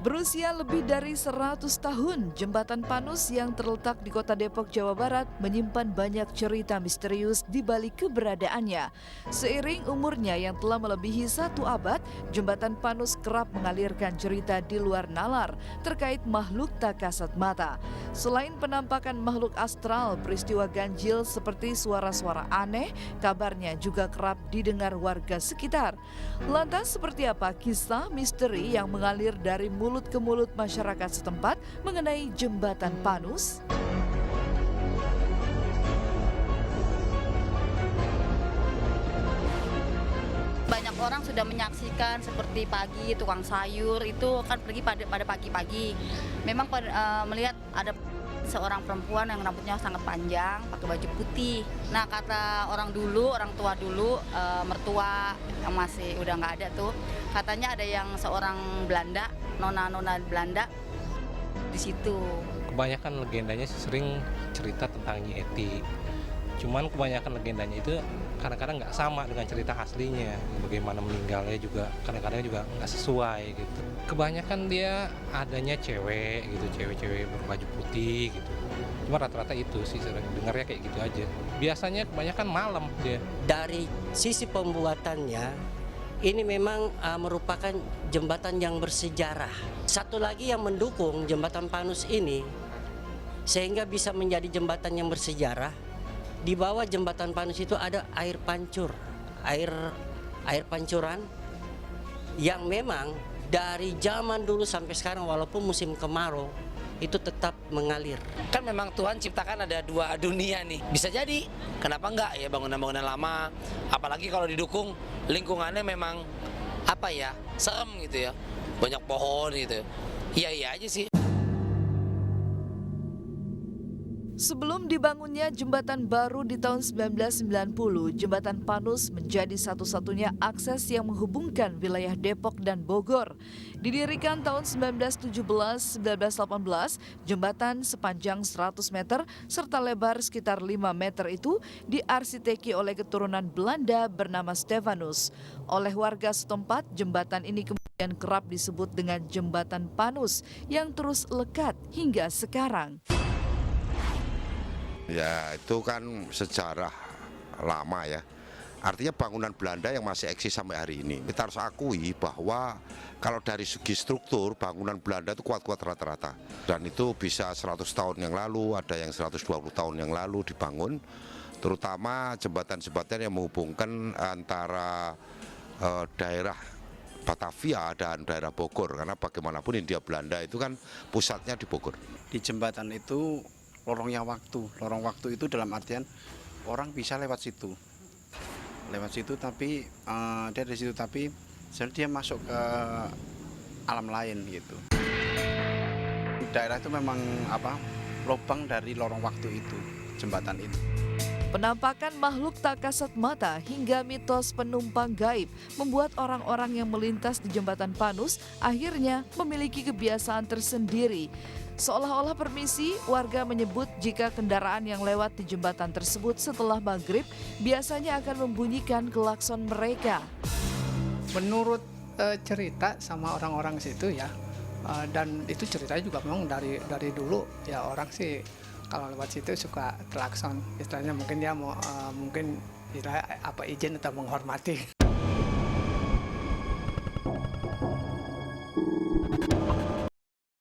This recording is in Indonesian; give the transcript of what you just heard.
Berusia lebih dari 100 tahun, Jembatan Panus yang terletak di Kota Depok, Jawa Barat menyimpan banyak cerita misterius di balik keberadaannya. Seiring umurnya yang telah melebihi 1 abad, Jembatan Panus kerap mengalirkan cerita di luar nalar terkait makhluk tak kasat mata. Selain penampakan makhluk astral, peristiwa ganjil seperti suara-suara aneh, kabarnya juga kerap didengar warga sekitar. Lantas seperti apa kisah misteri yang mengalir dari mulut ke mulut masyarakat setempat mengenai Jembatan Panus? Banyak orang sudah menyaksikan seperti pagi tukang sayur itu kan pergi pada pagi-pagi. Memang melihat ada seorang perempuan yang rambutnya sangat panjang, pakai baju putih. Nah, kata orang tua dulu, mertua yang masih udah nggak ada tuh, katanya ada yang seorang Belanda, nona Belanda di situ. Kebanyakan legendanya sering cerita tentang Nyi Eti. Cuman kebanyakan legendanya itu kadang-kadang nggak sama dengan cerita aslinya. Bagaimana meninggalnya juga kadang-kadang juga nggak sesuai gitu. Kebanyakan dia adanya cewek gitu, cewek-cewek berbaju putih gitu. Cuma rata-rata itu sih sering dengarnya kayak gitu aja. Biasanya kebanyakan malam dia. Dari sisi pembuatannya, ini memang merupakan jembatan yang bersejarah. Satu lagi yang mendukung jembatan Panus ini, sehingga bisa menjadi jembatan yang bersejarah, di bawah jembatan Panus itu ada air pancur, air pancuran yang memang dari zaman dulu sampai sekarang walaupun musim kemarau itu tetap mengalir. Kan memang Tuhan ciptakan ada dua dunia nih. Bisa jadi, kenapa enggak ya bangunan-bangunan lama, apalagi kalau didukung lingkungannya memang serem gitu ya. Banyak pohon gitu. Iya aja sih. Sebelum dibangunnya jembatan baru di tahun 1990, Jembatan Panus menjadi satu-satunya akses yang menghubungkan wilayah Depok dan Bogor. Didirikan tahun 1917-1918, jembatan sepanjang 100 meter serta lebar sekitar 5 meter itu diarsiteki oleh keturunan Belanda bernama Stefanus. Oleh warga setempat, jembatan ini kemudian kerap disebut dengan Jembatan Panus yang terus lekat hingga sekarang. Ya, itu kan sejarah lama ya. Artinya bangunan Belanda yang masih eksis sampai hari ini. Kita harus akui bahwa kalau dari segi struktur bangunan Belanda itu kuat-kuat rata-rata. Dan itu bisa 100 tahun yang lalu, ada yang 120 tahun yang lalu dibangun. Terutama jembatan-jembatan yang menghubungkan antara daerah Batavia dan daerah Bogor. Karena bagaimanapun Hindia Belanda itu kan pusatnya di Bogor. Di jembatan itu lorong waktu itu dalam artian orang bisa lewat situ tapi dia dari situ tapi sebenarnya dia masuk ke alam lain gitu. Daerah itu memang lubang dari lorong waktu itu, jembatan itu. Penampakan makhluk tak kasat mata hingga mitos penumpang gaib membuat orang-orang yang melintas di Jembatan Panus akhirnya memiliki kebiasaan tersendiri. Seolah-olah permisi, warga menyebut jika kendaraan yang lewat di jembatan tersebut setelah maghrib biasanya akan membunyikan klakson mereka. Menurut cerita sama orang-orang situ ya, dan itu ceritanya juga memang dari dulu ya orang sih kalau lewat situ suka klakson, istilahnya mungkin dia mau izin atau menghormati.